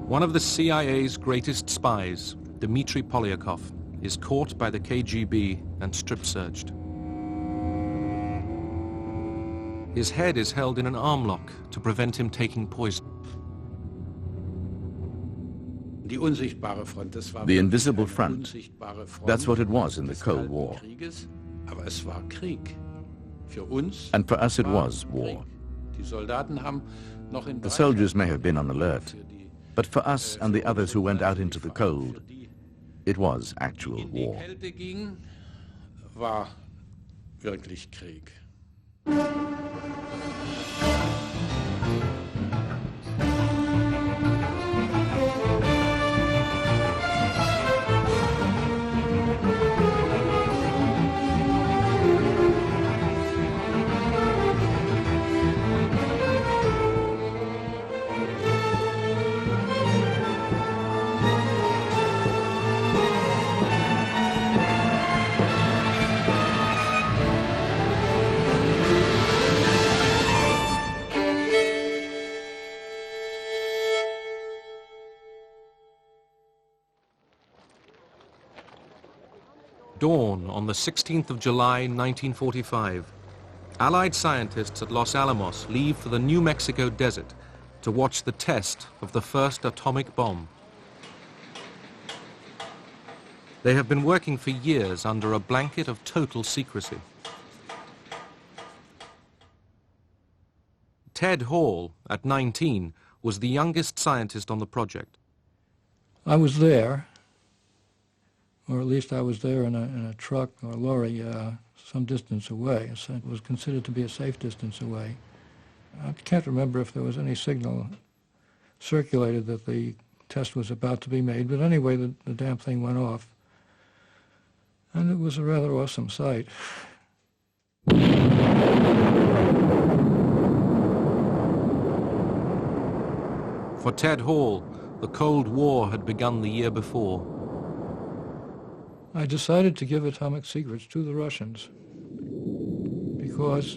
One of the CIA's greatest spies, Dmitry Polyakov, is caught by the KGB and strip-searched. His head is held in an arm lock to prevent him taking poison. The invisible front, that's what it was in the Cold War. And for us it was war. The soldiers may have been on alert, but for us and the others who went out into the cold, it was actual war. Dawn on the 16th of July, 1945. Allied scientists at Los Alamos leave for the New Mexico desert to watch the test of the first atomic bomb. They have been working for years under a blanket of total secrecy. Ted Hall, at 19, was the youngest scientist on the project. I was there, or at least I was there in a truck or a lorry some distance away. It was considered to be a safe distance away. I can't remember if there was any signal circulated that the test was about to be made, but anyway, the damn thing went off. And it was a rather awesome sight. For Ted Hall, the Cold War had begun the year before. I decided to give atomic secrets to the Russians because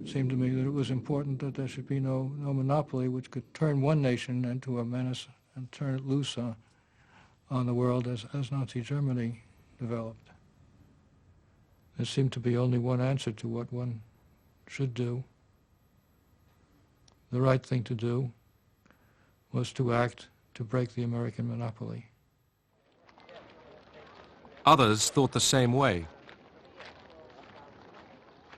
it seemed to me that it was important that there should be no monopoly which could turn one nation into a menace and turn it loose on the world as Nazi Germany developed. There seemed to be only one answer to what one should do. The right thing to do was to act to break the American monopoly. Others thought the same way.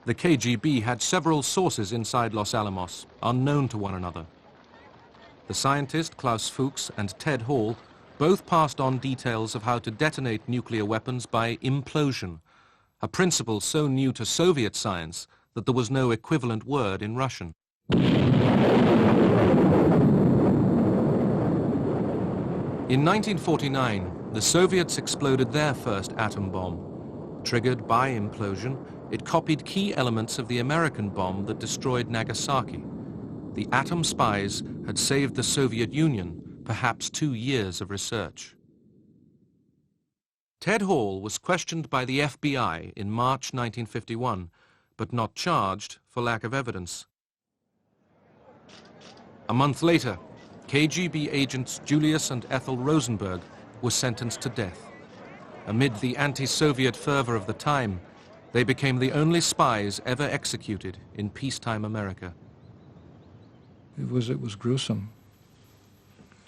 The KGB had several sources inside Los Alamos, unknown to one another. The scientist Klaus Fuchs and Ted Hall both passed on details of how to detonate nuclear weapons by implosion, a principle so new to Soviet science that there was no equivalent word in Russian. In 1949, the Soviets exploded their first atom bomb. Triggered by implosion, it copied key elements of the American bomb that destroyed Nagasaki. The atom spies had saved the Soviet Union perhaps 2 years of research. Ted Hall was questioned by the FBI in March 1951, but not charged for lack of evidence. A month later, KGB agents Julius and Ethel Rosenberg were sentenced to death. Amid the anti-Soviet fervor of the time, they became the only spies ever executed in peacetime America. It was gruesome.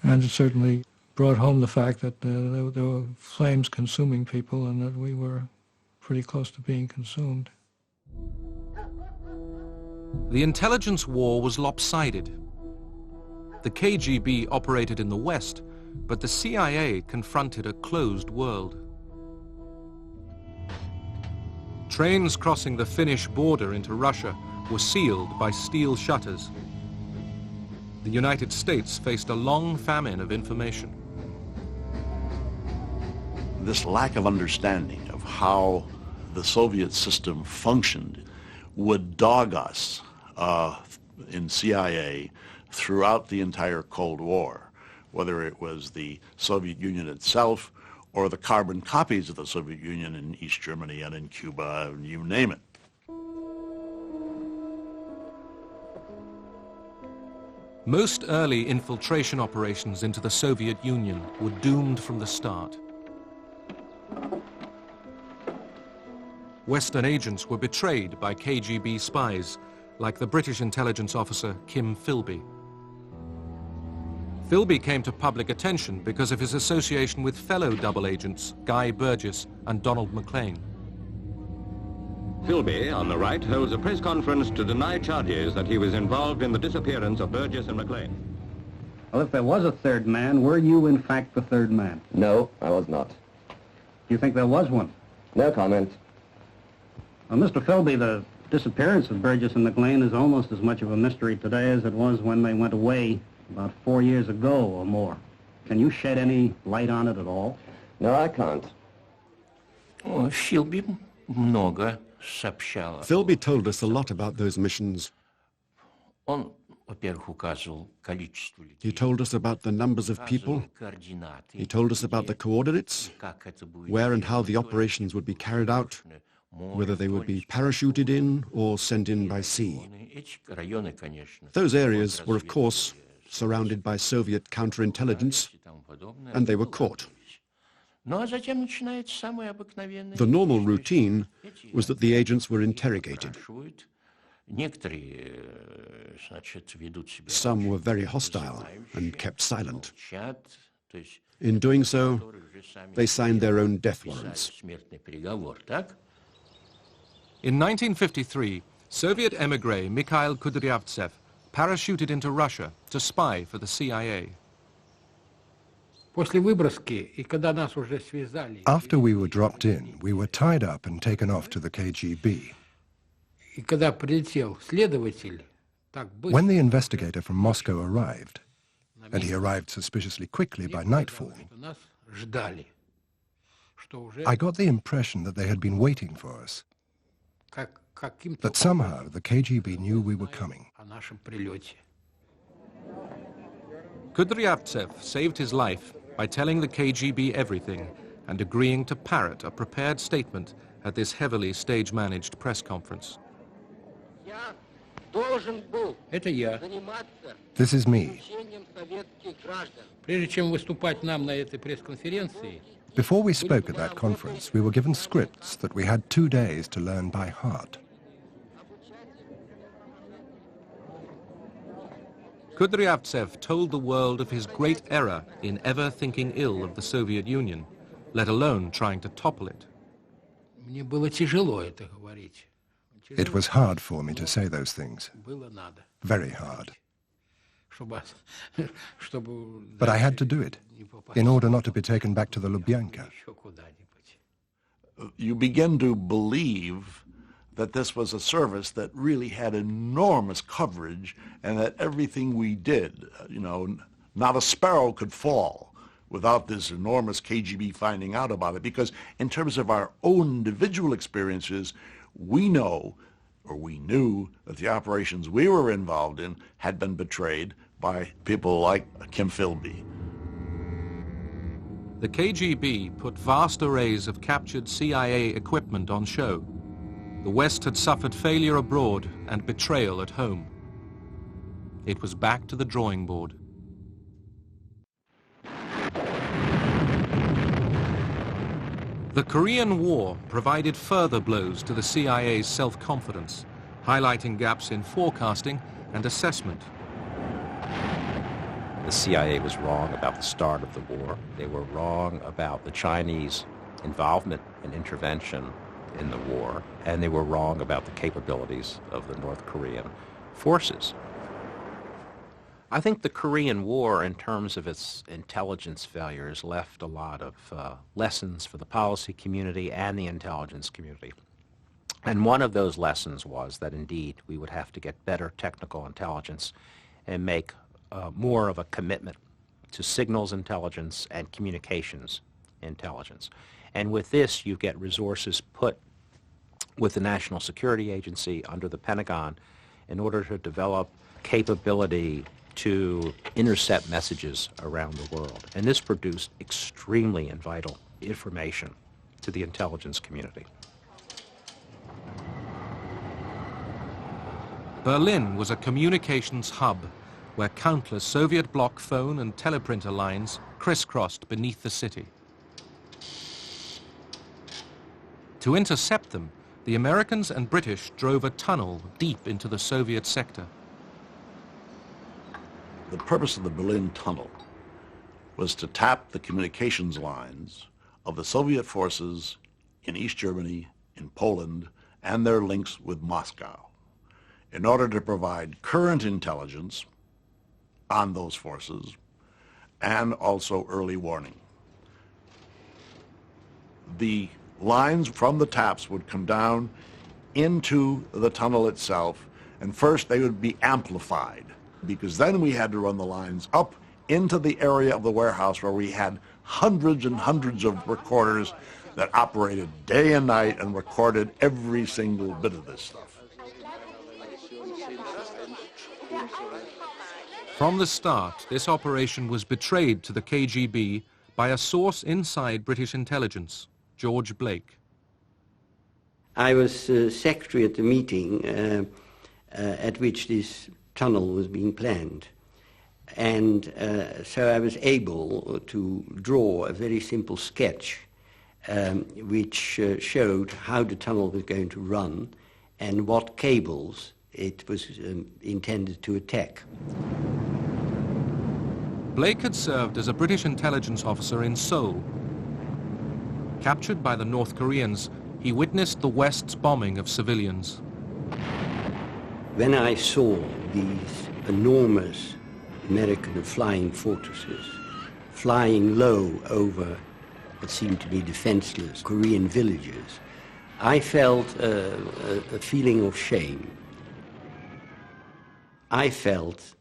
And it certainly brought home the fact that there were flames consuming people and that we were pretty close to being consumed. The intelligence war was lopsided. The KGB operated in the West, but the CIA confronted a closed world. Trains crossing the Finnish border into Russia were sealed by steel shutters. The United States faced a long famine of information. This lack of understanding of how the Soviet system functioned would dog us in CIA throughout the entire Cold War, whether it was the Soviet Union itself or the carbon copies of the Soviet Union in East Germany and in Cuba, you name it. Most early infiltration operations into the Soviet Union were doomed from the start. Western agents were betrayed by KGB spies, like the British intelligence officer Kim Philby. Philby came to public attention because of his association with fellow double agents Guy Burgess and Donald MacLean. Philby, on the right, holds a press conference to deny charges that he was involved in the disappearance of Burgess and MacLean. Well, if there was a third man, were you in fact the third man? No, I was not. You think there was one? No comment. Well, Mr. Philby, the disappearance of Burgess and MacLean is almost as much of a mystery today as it was when they went away about 4 years ago or more. Can you shed any light on it at all? No, I can't. Philby много сообщал. Philby told us a lot about those missions. Он, во-первых, указывал количество людей. He told us about the numbers of people. He told us about the coordinates, where and how the operations would be carried out, whether they would be parachuted in or sent in by sea. Those areas were, of course, surrounded by Soviet counterintelligence, and they were caught. The normal routine was that the agents were interrogated. Some were very hostile and kept silent. In doing so, they signed their own death warrants. In 1953, Soviet émigré Mikhail Kudryavtsev parachuted into Russia to spy for the CIA. After we were dropped in, we were tied up and taken off to the KGB. When the investigator from Moscow arrived, and he arrived suspiciously quickly by nightfall, I got the impression that they had been waiting for us, that somehow the KGB knew we were coming. Kudryavtsev saved his life by telling the KGB everything and agreeing to parrot a prepared statement at this heavily stage-managed press conference. This is me. Before we spoke at that conference, we were given scripts that we had 2 days to learn by heart. Kudryavtsev told the world of his great error in ever thinking ill of the Soviet Union, let alone trying to topple it. It was hard for me to say those things. Very hard. But I had to do it, in order not to be taken back to the Lubyanka. You begin to believe that this was a service that really had enormous coverage and that everything we did, not a sparrow could fall without this enormous KGB finding out about it. Because in terms of our own individual experiences, we know, or we knew, that the operations we were involved in had been betrayed by people like Kim Philby. The KGB put vast arrays of captured CIA equipment on show. The West had suffered failure abroad and betrayal at home. It was back to the drawing board. The Korean War provided further blows to the CIA's self-confidence, highlighting gaps in forecasting and assessment. The CIA was wrong about the start of the war. They were wrong about the Chinese involvement and intervention in the war, and they were wrong about the capabilities of the North Korean forces. I think the Korean War, in terms of its intelligence failures, left a lot of lessons for the policy community and the intelligence community. And one of those lessons was that, indeed, we would have to get better technical intelligence and make more of a commitment to signals intelligence and communications intelligence. And with this, you get resources put with the National Security Agency under the Pentagon in order to develop capability to intercept messages around the world. And this produced extremely and vital information to the intelligence community. Berlin was a communications hub, where countless Soviet bloc phone and teleprinter lines crisscrossed beneath the city. To intercept them, the Americans and British drove a tunnel deep into the Soviet sector. The purpose of the Berlin Tunnel was to tap the communications lines of the Soviet forces in East Germany, in Poland, and their links with Moscow, in order to provide current intelligence on those forces and also early warning. The lines from the taps would come down into the tunnel itself, and first they would be amplified, because then we had to run the lines up into the area of the warehouse where we had hundreds and hundreds of recorders that operated day and night and recorded every single bit of this stuff. From the start, this operation was betrayed to the KGB by a source inside British intelligence, George Blake. I was secretary at the meeting at which this tunnel was being planned. And so I was able to draw a very simple sketch which showed how the tunnel was going to run and what cables it was intended to attack. Blake had served as a British intelligence officer in Seoul. Captured by the North Koreans, he witnessed the West's bombing of civilians. When I saw these enormous American flying fortresses flying low over what seemed to be defenseless Korean villages, I felt a feeling of shame. I felt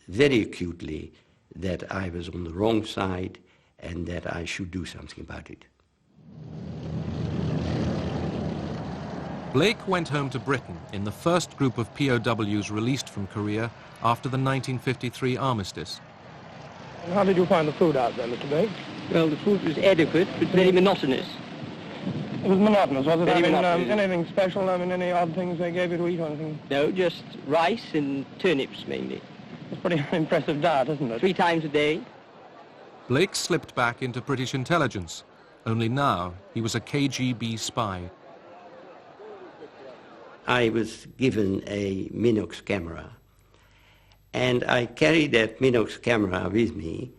very acutely that I was on the wrong side and that I should do something about it. Blake went home to Britain in the first group of POWs released from Korea after the 1953 armistice. And how did you find the food out there, Mr. Blake? Well, the food was adequate, but very monotonous. It was monotonous, was it? Very monotonous. Anything special? Any odd things they gave you to eat or anything? No, just rice and turnips mainly. It's a pretty impressive diet, isn't it? 3 times a day. Blake slipped back into British intelligence, only now he was a KGB spy. I was given a Minox camera, and I carried that Minox camera with me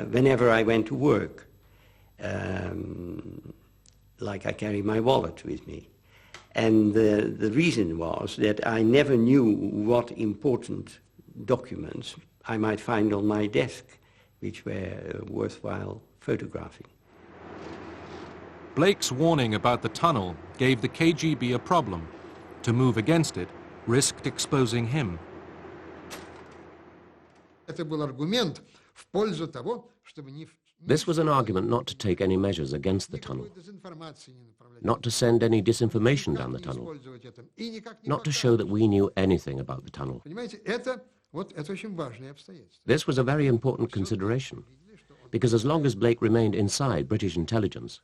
whenever I went to work, like I carry my wallet with me. And the reason was that I never knew what important documents I might find on my desk, which were worthwhile photographing. Blake's warning about the tunnel gave the KGB a problem. To move against it risked exposing him. This was an argument not to take any measures against the tunnel, not to send any disinformation down the tunnel, not to show that we knew anything about the tunnel. This was a very important consideration, because as long as Blake remained inside British intelligence,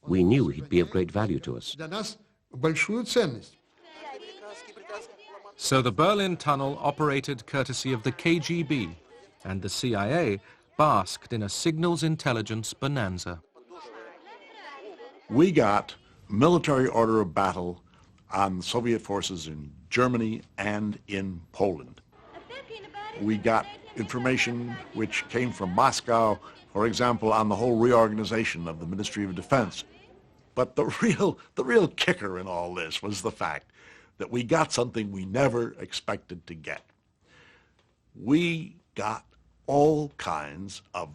we knew he'd be of great value to us. So the Berlin Tunnel operated courtesy of the KGB, and the CIA basked in a signals intelligence bonanza. We got military order of battle on Soviet forces in Germany and in Poland. We got information which came from Moscow, for example, on the whole reorganization of the Ministry of Defense. But the real kicker in all this was the fact that we got something we never expected to get. We got all kinds of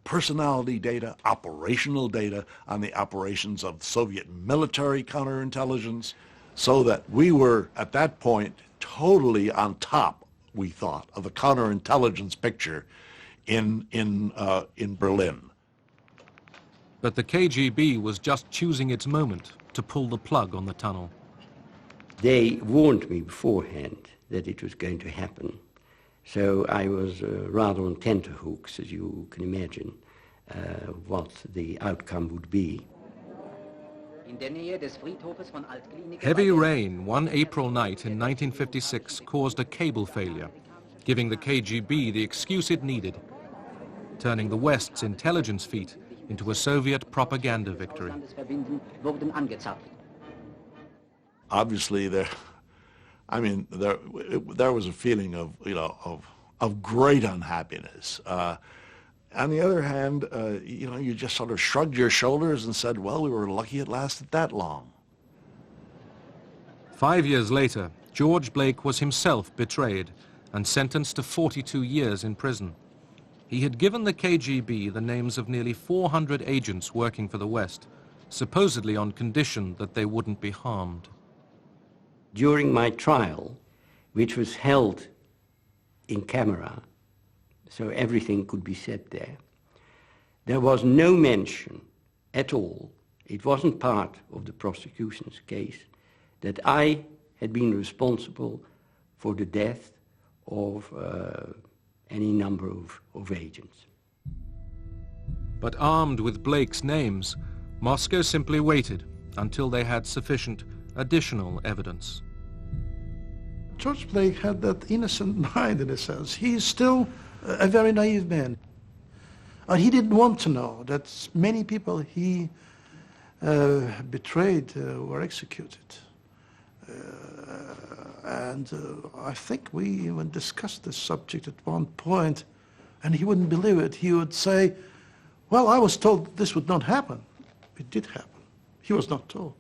personality data, operational data on the operations of Soviet military counterintelligence, so that we were, at that point, totally on top, we thought, of the counterintelligence picture in Berlin. But the KGB was just choosing its moment to pull the plug on the tunnel. They warned me beforehand that it was going to happen. So I was rather on tenterhooks, as you can imagine, what the outcome would be. Heavy rain one April night in 1956 caused a cable failure. giving the KGB the excuse it needed, turning the West's intelligence feat into a Soviet propaganda victory. Obviously, there was a feeling of great unhappiness. On the other hand, you just sort of shrugged your shoulders and said, well, we were lucky it lasted that long. 5 years later, George Blake was himself betrayed and sentenced to 42 years in prison. He had given the KGB the names of nearly 400 agents working for the West, supposedly on condition that they wouldn't be harmed. During my trial, which was held in camera, so everything could be said there was no mention at all, it wasn't part of the prosecution's case, that I had been responsible for the death of any number of agents. But armed with Blake's names, Moscow simply waited until they had sufficient additional evidence. George Blake had that innocent mind, in a sense. He's still a very naive man. And he didn't want to know that many people he betrayed were executed. And I think we even discussed this subject at one point, and he wouldn't believe it. He would say, well, I was told this would not happen. It did happen. He was not told.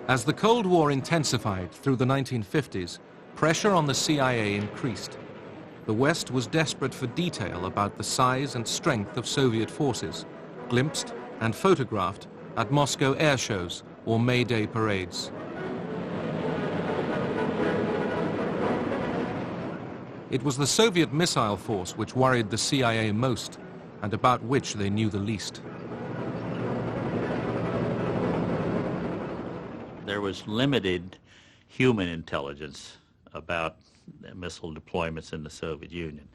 As the Cold War intensified through the 1950s, pressure on the CIA increased. The West was desperate for detail about the size and strength of Soviet forces, glimpsed and photographed at Moscow air shows or May Day parades. It was the Soviet missile force which worried the CIA most and about which they knew the least. There was limited human intelligence about missile deployments in the Soviet Union.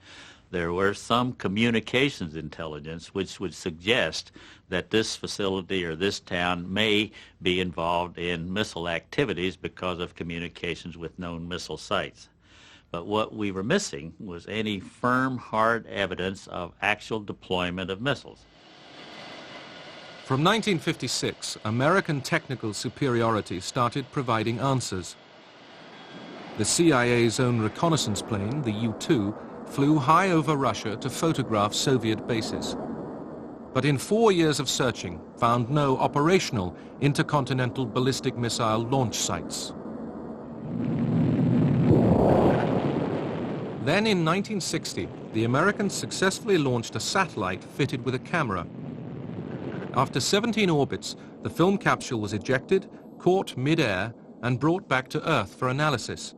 There were some communications intelligence which would suggest that this facility or this town may be involved in missile activities because of communications with known missile sites. But what we were missing was any firm, hard evidence of actual deployment of missiles. From 1956, American technical superiority started providing answers. The CIA's own reconnaissance plane, the U-2, flew high over Russia to photograph Soviet bases. But in 4 years of searching, found no operational intercontinental ballistic missile launch sites. Then in 1960, the Americans successfully launched a satellite fitted with a camera. After 17 orbits, the film capsule was ejected, caught mid-air, and brought back to Earth for analysis.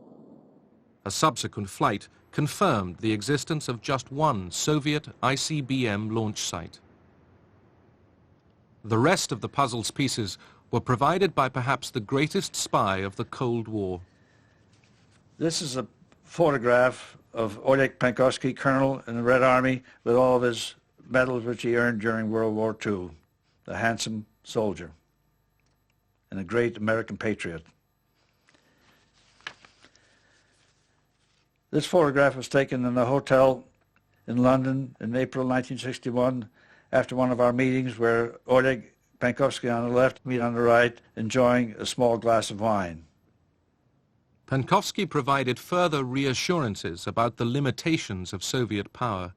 A subsequent flight confirmed the existence of just one Soviet ICBM launch site. The rest of the puzzle's pieces were provided by perhaps the greatest spy of the Cold War. This is a photograph of Oleg Penkovsky, colonel in the Red Army, with all of his medals which he earned during World War II. The handsome soldier and a great American patriot. This photograph was taken in a hotel in London in April 1961 after one of our meetings, where Oleg Penkovsky on the left, me on the right, enjoying a small glass of wine. Penkovsky provided further reassurances about the limitations of Soviet power.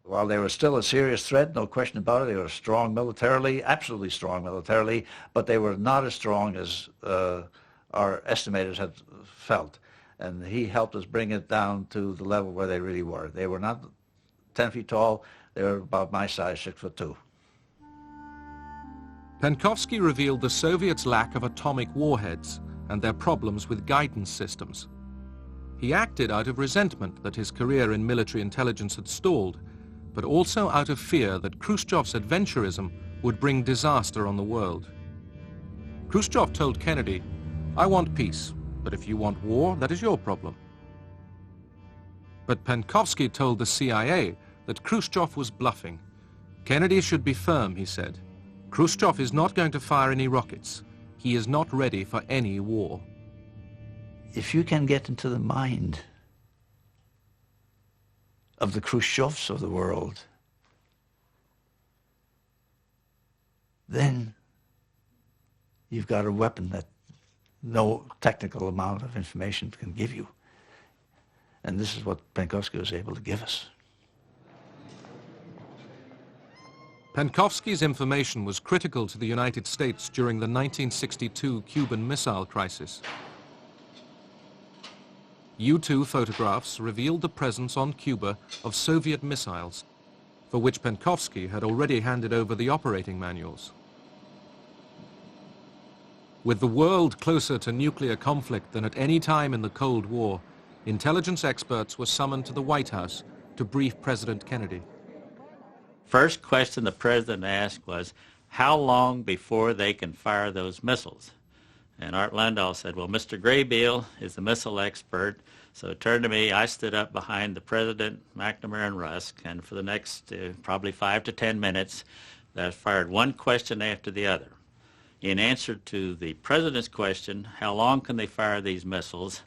While they were still a serious threat, no question about it, they were strong militarily, absolutely strong militarily, but they were not as strong as our estimators had felt. And he helped us bring it down to the level where they really were. They were not 10 feet tall, they were about my size, 6'2". Penkovsky revealed the Soviets' lack of atomic warheads and their problems with guidance systems. He acted out of resentment that his career in military intelligence had stalled, but also out of fear that Khrushchev's adventurism would bring disaster on the world. Khrushchev told Kennedy, "I want peace, but if you want war, that is your problem." But Penkovsky told the CIA that Khrushchev was bluffing. Kennedy should be firm, he said. Khrushchev is not going to fire any rockets. he is not ready for any war. If you can get into the mind of the Khrushchevs of the world, then you've got a weapon that no technical amount of information can give you. And this is what Penkovsky was able to give us. Penkovsky's information was critical to the United States during the 1962 Cuban Missile Crisis. U-2 photographs revealed the presence on Cuba of Soviet missiles, for which Penkovsky had already handed over the operating manuals. With the world closer to nuclear conflict than at any time in the Cold War, intelligence experts were summoned to the White House to brief President Kennedy. First question the president asked was, how long before they can fire those missiles? And Art Landau said, well, Mr. Graybeal is the missile expert, so it turned to me. I stood up behind the president, McNamara and Rusk, and for the next probably 5 to 10 minutes, I fired one question after the other. In answer to the president's question, how long can they fire these missiles,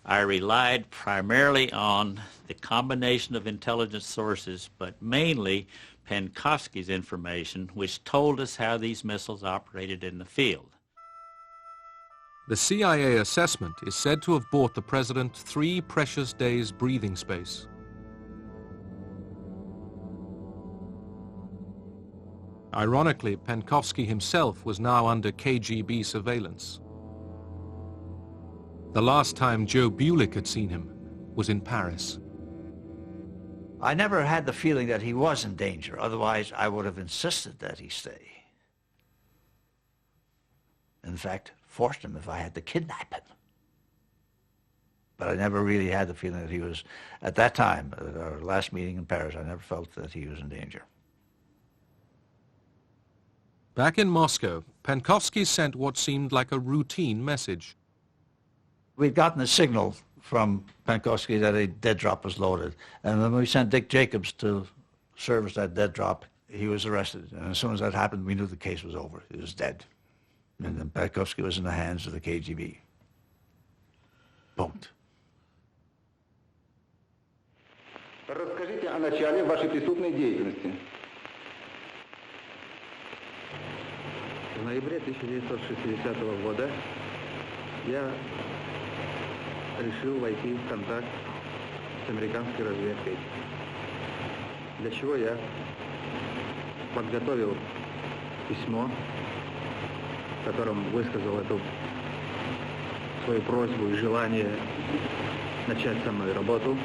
I relied primarily on the combination of intelligence sources, but mainly Penkovsky's information, which told us how these missiles operated in the field. The CIA assessment is said to have bought the president 3 precious days breathing space. Ironically, Penkovsky himself was now under KGB surveillance. The last time Joe Bulick had seen him was in Paris. I never had the feeling that he was in danger. Otherwise, I would have insisted that he stay. In fact, forced him if I had to kidnap him. But I never really had the feeling that he was, at that time, at our last meeting in Paris, I never felt that he was in danger. Back in Moscow, Penkovsky sent what seemed like a routine message. We'd gotten a signal from Penkovsky that a dead drop was loaded. And when we sent Dick Jacobs to service that dead drop, he was arrested. And as soon as that happened, we knew the case was over. He was dead. And then Penkovsky was in the hands of the KGB. Punkt. Расскажите о начале вашей преступной деятельности. В ноябре 1960 года я решил войти в контакт с американской разведкой, для чего я подготовил письмо, в котором высказал эту свою просьбу и желание начать со мной работу.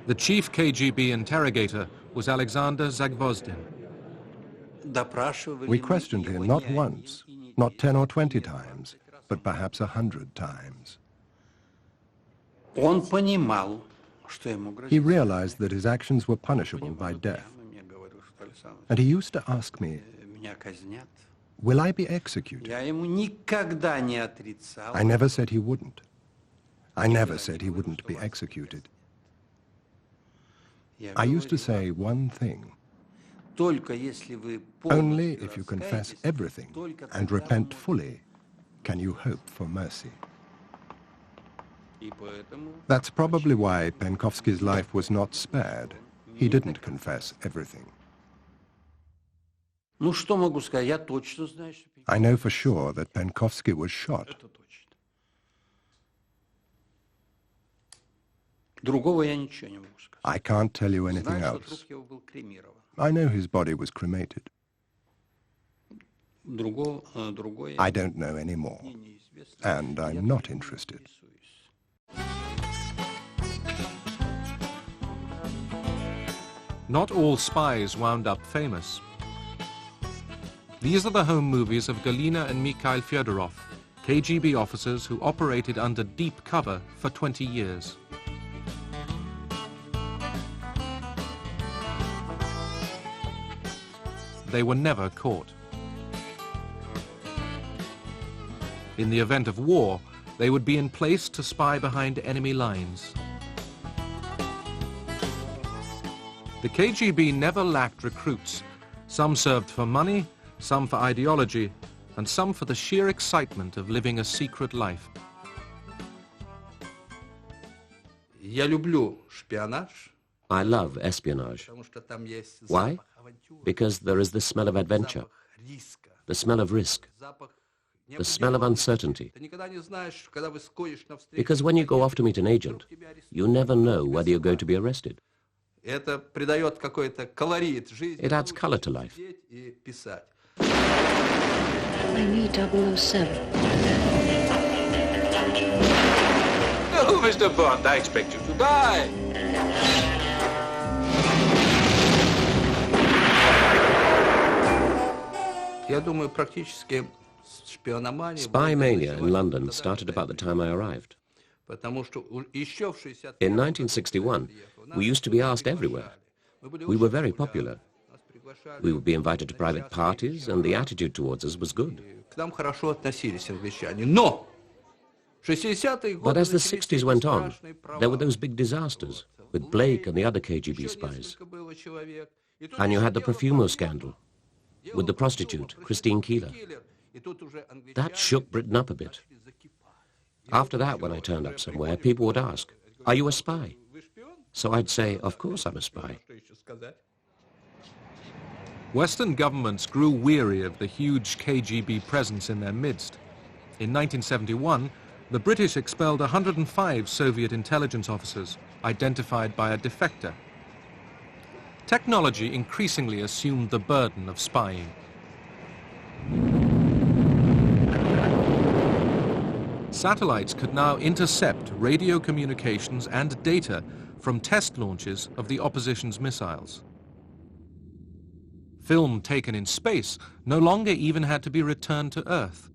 The chief KGB interrogator was Alexander Zagvozdin. We questioned him not once, not 10 or 20 times, but perhaps 100 times. He realized that his actions were punishable by death. And he used to ask me, will I be executed? I never said he wouldn't. I never said he wouldn't be executed. I used to say one thing. Only if you confess everything and repent fully can you hope for mercy. That's probably why Penkovsky's life was not spared. He didn't confess everything. I know for sure that Penkovsky was shot. I can't tell you anything else. I know his body was cremated. I don't know any more, and I'm not interested. Not all spies wound up famous. These are the home movies of Galina and Mikhail Fyodorov, KGB officers who operated under deep cover for 20 years. They were never caught. In the event of war, they would be in place to spy behind enemy lines. The KGB never lacked recruits. Some served for money, some for ideology, and some for the sheer excitement of living a secret life. I love espionage. Why? Because there is the smell of adventure, the smell of risk, the smell of uncertainty. Because when you go off to meet an agent, you never know whether you're going to be arrested. It adds color to life. I need 007. No, Mr. Bond, I expect you to die. Spy mania in London started about the time I arrived. In 1961, we used to be asked everywhere. We were very popular. We would be invited to private parties, and the attitude towards us was good. But as the 60s went on, there were those big disasters with Blake and the other KGB spies. And you had the Profumo scandal with the prostitute, Christine Keeler. That shook Britain up a bit. After that, when I turned up somewhere, people would ask, "Are you a spy?" So I'd say, "Of course I'm a spy." Western governments grew weary of the huge KGB presence in their midst. In 1971, the British expelled 105 Soviet intelligence officers, identified by a defector. Technology increasingly assumed the burden of spying. Satellites could now intercept radio communications and data from test launches of the opposition's missiles. Film taken in space no longer even had to be returned to Earth.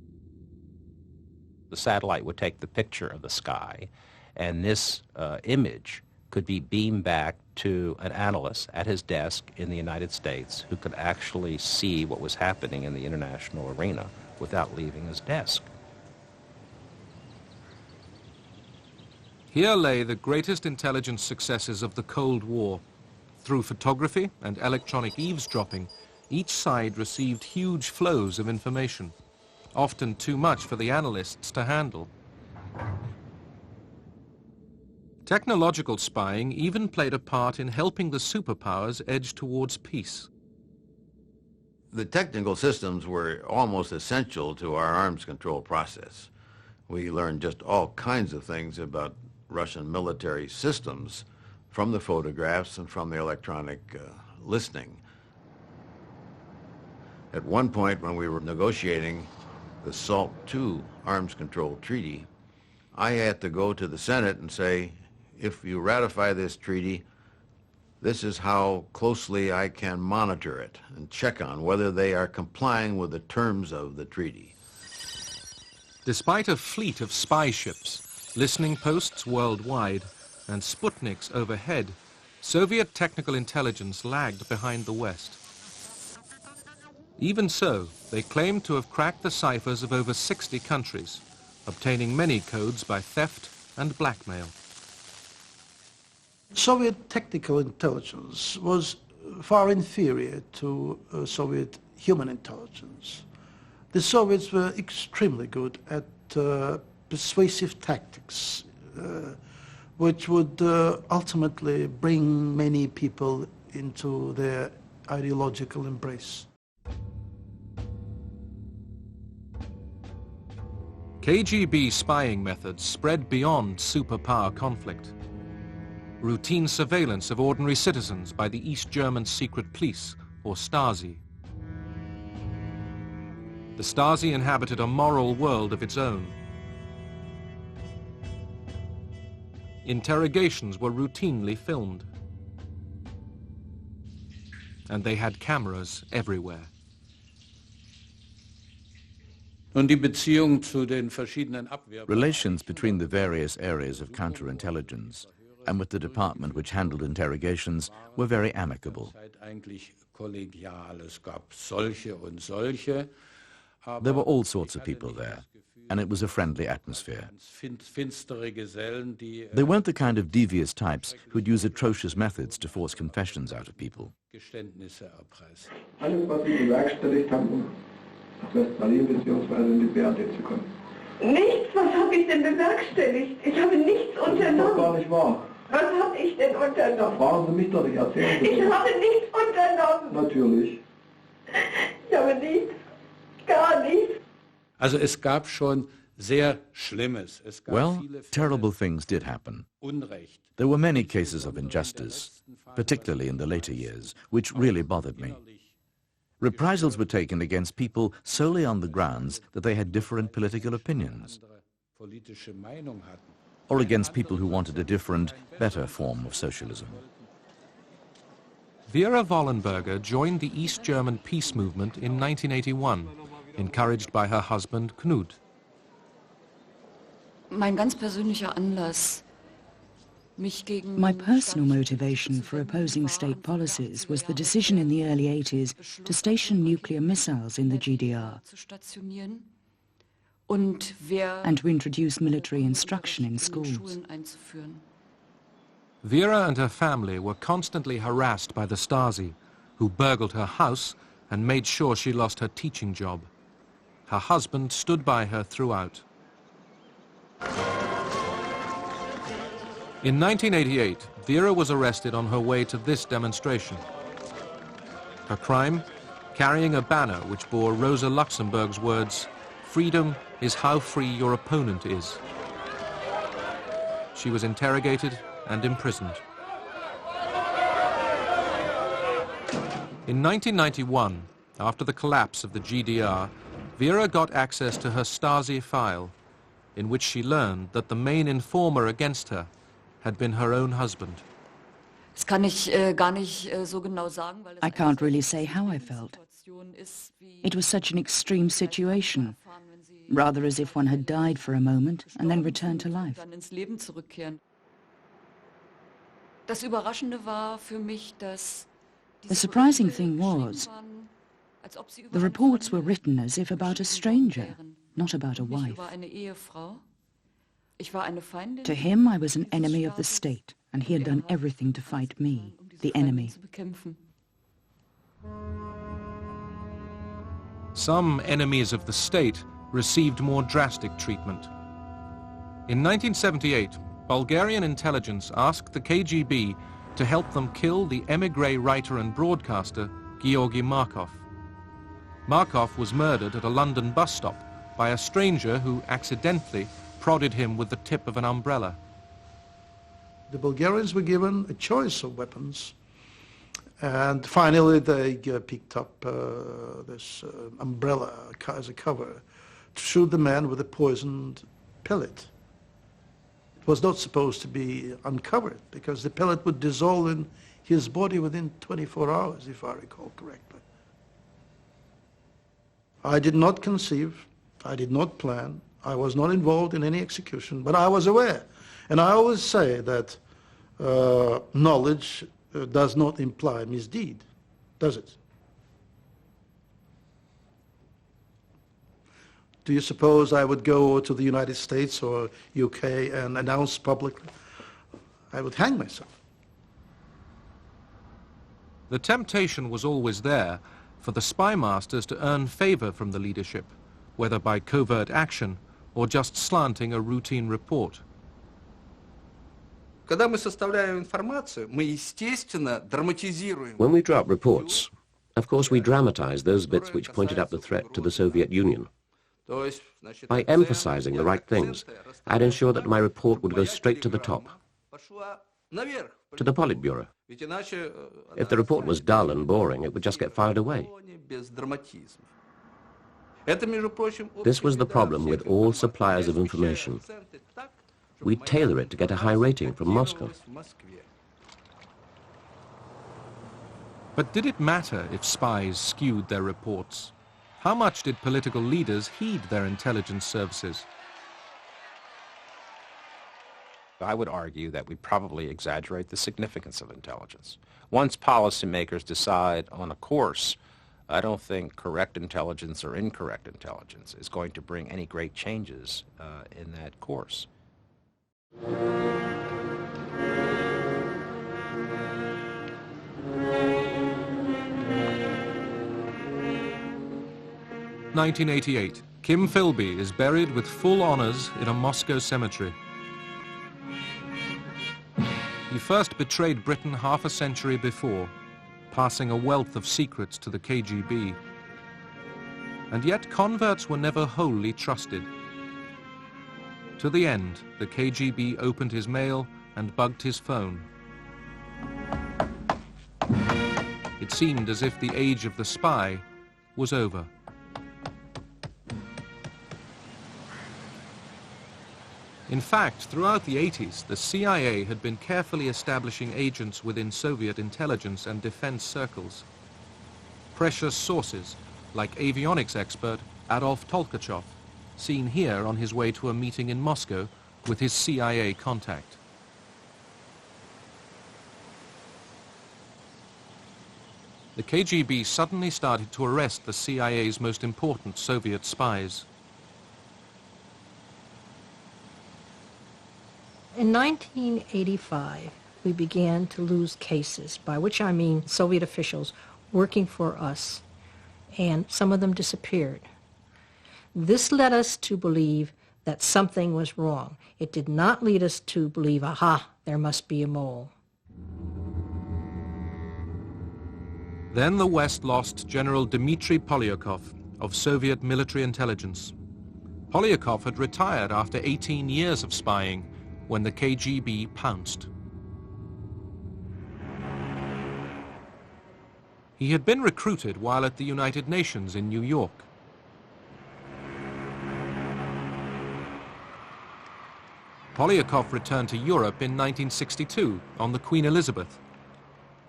The satellite would take the picture of the sky, and this image could be beamed back to an analyst at his desk in the United States who could actually see what was happening in the international arena without leaving his desk. Here lay the greatest intelligence successes of the Cold War. Through photography and electronic eavesdropping, each side received huge flows of information, often too much for the analysts to handle. Technological spying even played a part in helping the superpowers edge towards peace. The technical systems were almost essential to our arms control process. We learned just all kinds of things about Russian military systems from the photographs and from the electronic listening. At one point when we were negotiating the SALT II arms control treaty, I had to go to the Senate and say, if you ratify this treaty, this is how closely I can monitor it and check on whether they are complying with the terms of the treaty. Despite a fleet of spy ships, listening posts worldwide, and Sputniks overhead, Soviet technical intelligence lagged behind the West. Even so, they claimed to have cracked the ciphers of over 60 countries, obtaining many codes by theft and blackmail. Soviet technical intelligence was far inferior to Soviet human intelligence. The Soviets were extremely good at persuasive tactics, which would ultimately bring many people into their ideological embrace. KGB spying methods spread beyond superpower conflict. Routine surveillance of ordinary citizens by the East German secret police, or Stasi. The Stasi inhabited a moral world of its own. Interrogations were routinely filmed. And they had cameras everywhere. Relations between the various areas of counterintelligence and with the department which handled interrogations were very amicable. There were all sorts of people there, and it was a friendly atmosphere. They weren't the kind of devious types who'd use atrocious methods to force confessions out of people. zu eskalieren bzw. in die Wehr zu kommen. Nichts, was habe ich denn bewerkstelligt? Ich habe nichts unternommen. Das ist doch gar nicht wahr. Was habe ich denn unternommen? Fragen Sie mich doch nicht, erzählen Sie. Ich habe nichts unternommen. Natürlich. Ich habe nichts, gar nichts. Also es gab schon sehr Schlimmes. Es gab Well, viele terrible things did happen. Unrecht. There were many cases of injustice, particularly in the later years, which really bothered me. Reprisals were taken against people solely on the grounds that they had different political opinions, Politische Meinung hatten. or against people who wanted a different, better form of socialism. Vera Wollenberger joined the East German peace movement in 1981, encouraged by her husband Knut. Mein ganz persönlicher Anlass, mich gegen My personal motivation for opposing state policies was the decision in the early 80s to station nuclear missiles in the GDR zu stationieren und and to introduce military instruction in schools. Schulen einzuführen. Vera and her family were constantly harassed by the Stasi, who burgled her house and made sure she lost her teaching job. Her husband stood by her throughout. In 1988, Vera was arrested on her way to this demonstration. Her crime? Carrying a banner which bore Rosa Luxemburg's words, "Freedom is how free your opponent is." She was interrogated and imprisoned. In 1991, after the collapse of the GDR, Vera got access to her Stasi file, in which she learned that the main informer against her had been her own husband. Das kann ich gar nicht so genau sagen, weil es I can't really say how I felt. It was such an extreme situation, rather as if one had died for a moment and then returned to life. dann ins Leben zurückkehren. Das Überraschende war für mich, dass The surprising thing was, the reports were written as if about a stranger, not about a wife. war eine Ehefrau. Ich war eine Feindin. To him, I was an enemy of the state, and he had done everything to fight me, the enemy. zu bekämpfen. Some enemies of the state received more drastic treatment. In 1978, Bulgarian intelligence asked the KGB to help them kill the émigré writer and broadcaster Georgy Markov. Markov was murdered at a London bus stop by a stranger who accidentally prodded him with the tip of an umbrella. The Bulgarians were given a choice of weapons, and finally they picked up this umbrella as a cover to shoot the man with a poisoned pellet. It was not supposed to be uncovered because the pellet would dissolve in his body within 24 hours, if I recall correctly. I did not conceive, I did not plan, I was not involved in any execution, but I was aware. And I always say that knowledge does not imply misdeed, does it? Do you suppose I would go to the United States or UK and announce publicly? I would hang myself. The temptation was always there for the spy masters to earn favor from the leadership, whether by covert action or just slanting a routine report. Когда мы составляем информацию, мы, естественно, драматизируем. When we draw up reports, of course we dramatize those bits which pointed up the threat to the Soviet Union. By emphasizing the right things, I'd ensure that my report would go straight to the top, to the Politburo. If the report was dull and boring, it would just get fired away. This was the problem with all suppliers of information. We tailor it to get a high rating from Moscow. But did it matter if spies skewed their reports? How much did political leaders heed their intelligence services? I would argue that we probably exaggerate the significance of intelligence. Once policymakers decide on a course, I don't think correct intelligence or incorrect intelligence is going to bring any great changes in that course. 1988, Kim Philby is buried with full honors in a Moscow cemetery. He first betrayed Britain half a century before, passing a wealth of secrets to the KGB. And yet converts were never wholly trusted. To the end, the KGB opened his mail and bugged his phone. It seemed as if the age of the spy was over. In fact, throughout the 80s, the CIA had been carefully establishing agents within Soviet intelligence and defense circles. Precious sources, like avionics expert Adolf Tolkachev, seen here on his way to a meeting in Moscow with his CIA contact. The KGB suddenly started to arrest the CIA's most important Soviet spies. In 1985, we began to lose cases, by which I mean Soviet officials working for us, and some of them disappeared. This led us to believe that something was wrong. It did not lead us to believe, aha, there must be a mole. Then the West lost General Dmitry Polyakov of Soviet military intelligence. Polyakov had retired after 18 years of spying when the KGB pounced. He had been recruited while at the United Nations in New York. Polyakov returned to Europe in 1962 on the Queen Elizabeth.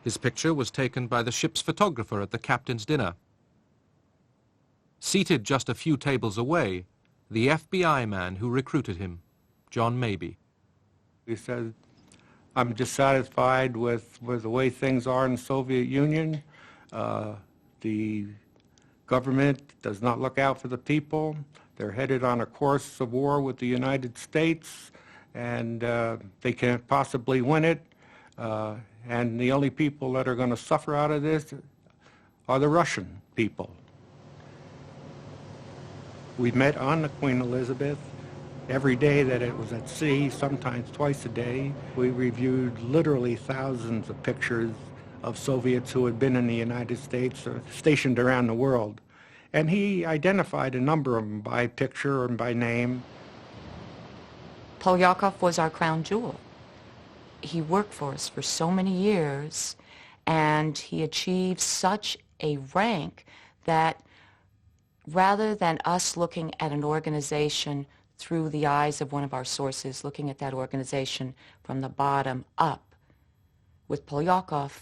His picture was taken by the ship's photographer at the captain's dinner. Seated just a few tables away, the FBI man who recruited him, John Mabey. He said, I'm dissatisfied with the way things are in the Soviet Union. The government does not look out for the people. They're headed on a course of war with the United States, and they can't possibly win it. And the only people that are going to suffer out of this are the Russian people. We met on the Queen Elizabeth every day that it was at sea, sometimes twice a day. We reviewed literally thousands of pictures of Soviets who had been in the United States or stationed around the world. And he identified a number of them by picture and by name. Polyakov was our crown jewel. He worked for us for so many years, and he achieved such a rank that rather than us looking at an organization through the eyes of one of our sources, looking at that organization from the bottom up, with Polyakov,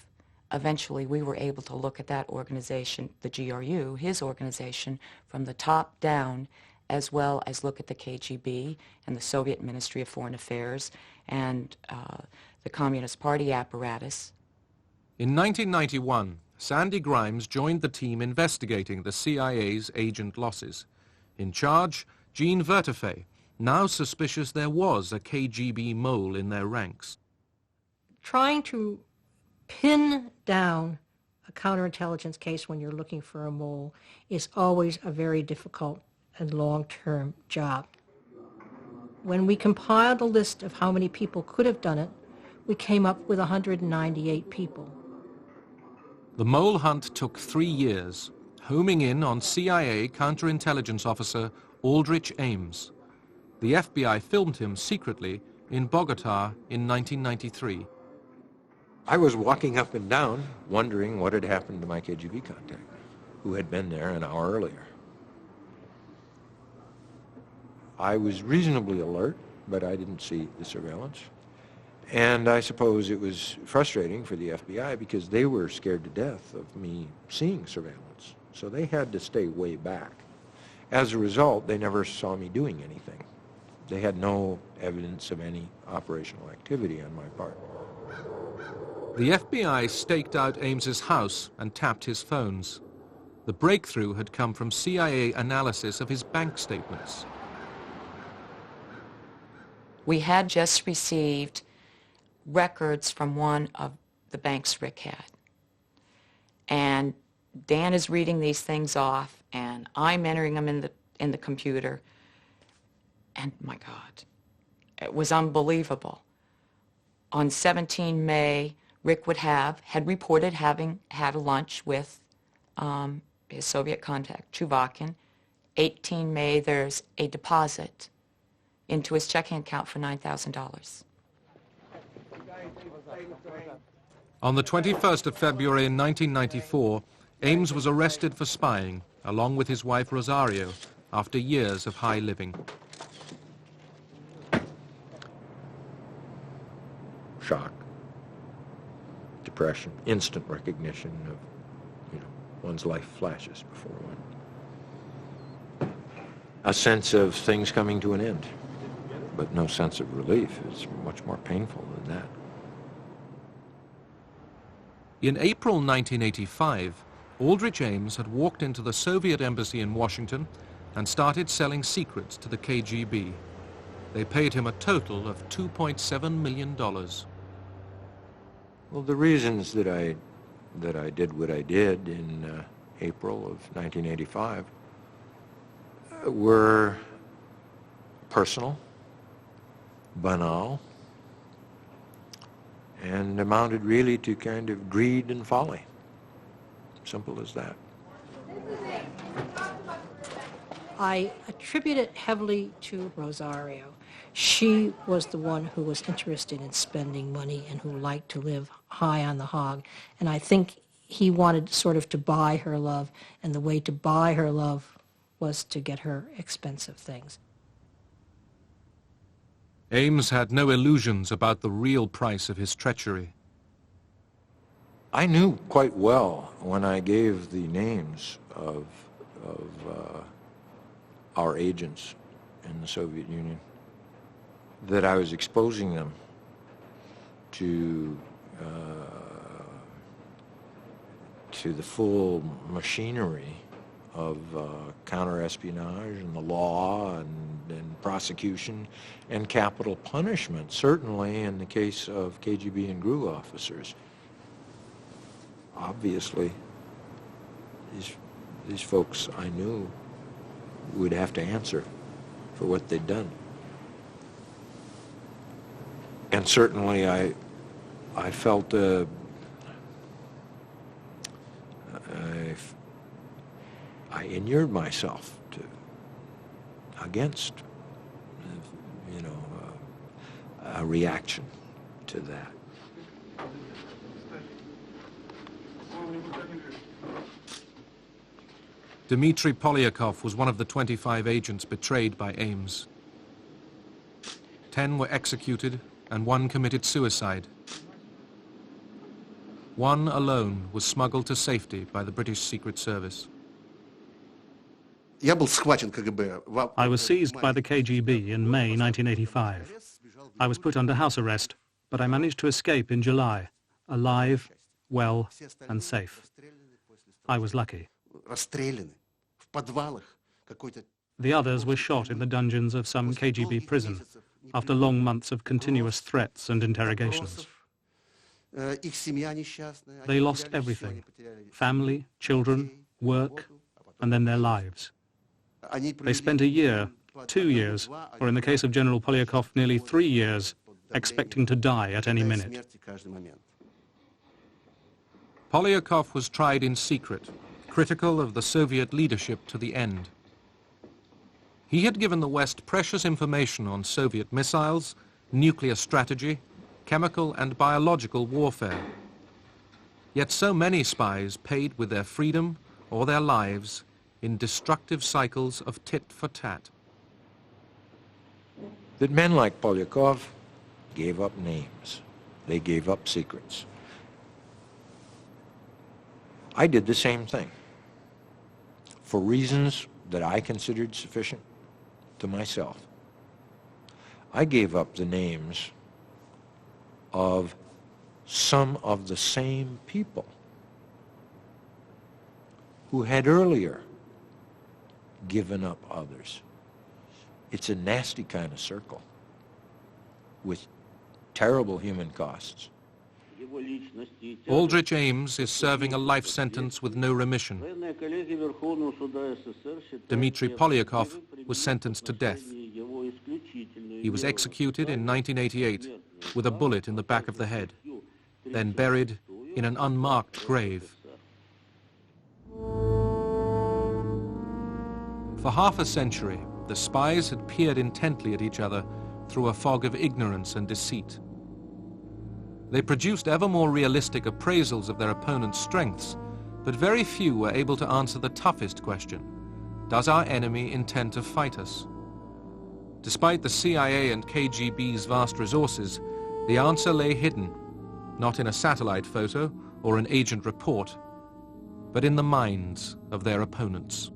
eventually we were able to look at that organization, the GRU, his organization, from the top down, as well as look at the KGB and the Soviet Ministry of Foreign Affairs and the Communist Party apparatus. In 1991, Sandy Grimes joined the team investigating the CIA's agent losses. In charge, Jean Vertefeuille, now suspicious there was a KGB mole in their ranks. Trying to pin down a counterintelligence case when you're looking for a mole is always a very difficult and long-term job. When we compiled a list of how many people could have done it, we came up with 198 people. The mole hunt took 3 years, homing in on CIA counterintelligence officer Aldrich Ames. The FBI filmed him secretly in Bogota in 1993. I was walking up and down, wondering what had happened to my KGB contact, who had been there an hour earlier. I was reasonably alert, but I didn't see the surveillance. And I suppose it was frustrating for the FBI because they were scared to death of me seeing surveillance. So they had to stay way back. As a result, they never saw me doing anything. They had no evidence of any operational activity on my part. The FBI staked out Ames's house and tapped his phones. The breakthrough had come from CIA analysis of his bank statements. We had just received records from one of the banks Rick had. And Dan is reading these things off, and I'm entering them in the computer. And my God, it was unbelievable. On 17 May, Rick had reported having had a lunch with his Soviet contact, Chuvakin. 18 May, there's a deposit into his checking account for $9,000. On the 21st of February in 1994, Ames was arrested for spying, along with his wife Rosario, after years of high living. Shock, depression, instant recognition of, one's life flashes before one. A sense of things coming to an end, but no sense of relief. It's much more painful than that. In April 1985, Aldrich Ames had walked into the Soviet embassy in Washington and started selling secrets to the KGB. They paid him a total of $2.7 million. Well, the reasons that I did what I did in April of 1985 were personal, banal, and amounted really to kind of greed and folly. Simple as that. I attribute it heavily to Rosario. She was the one who was interested in spending money and who liked to live high on the hog. And I think he wanted sort of to buy her love, and the way to buy her love was to get her expensive things. Ames had no illusions about the real price of his treachery. I knew quite well when I gave the names of our agents in the Soviet Union that I was exposing them to the full machinery of counter-espionage and the law and prosecution and capital punishment, certainly in the case of KGB and GRU officers. Obviously, these folks I knew would have to answer for what they'd done. And certainly I felt I inured myself against, a reaction to that. Dmitry Polyakov was one of the 25 agents betrayed by Ames. 10 were executed and 1 committed suicide. 1 alone was smuggled to safety by the British Secret Service. I was seized by the KGB in May 1985. I was put under house arrest, but I managed to escape in July, alive, well, and safe. I was lucky. The others were shot in the dungeons of some KGB prison after long months of continuous threats and interrogations. They lost everything: family, children, work, and then their lives. They spent a year, 2 years, or in the case of General Polyakov, nearly 3 years, expecting to die at any minute. Polyakov was tried in secret, critical of the Soviet leadership to the end. He had given the West precious information on Soviet missiles, nuclear strategy, chemical and biological warfare. Yet so many spies paid with their freedom or their lives in destructive cycles of tit for tat. That men like Polyakov gave up names. They gave up secrets. I did the same thing for reasons that I considered sufficient to myself. I gave up the names of some of the same people who had earlier given up others. It's a nasty kind of circle with terrible human costs. Aldrich Ames is serving a life sentence with no remission. Dmitry Polyakov was sentenced to death. He was executed in 1988 with a bullet in the back of the head, then buried in an unmarked grave. For half a century, the spies had peered intently at each other through a fog of ignorance and deceit. They produced ever more realistic appraisals of their opponent's strengths, but very few were able to answer the toughest question: does our enemy intend to fight us? Despite the CIA and KGB's vast resources, the answer lay hidden, not in a satellite photo or an agent report, but in the minds of their opponents.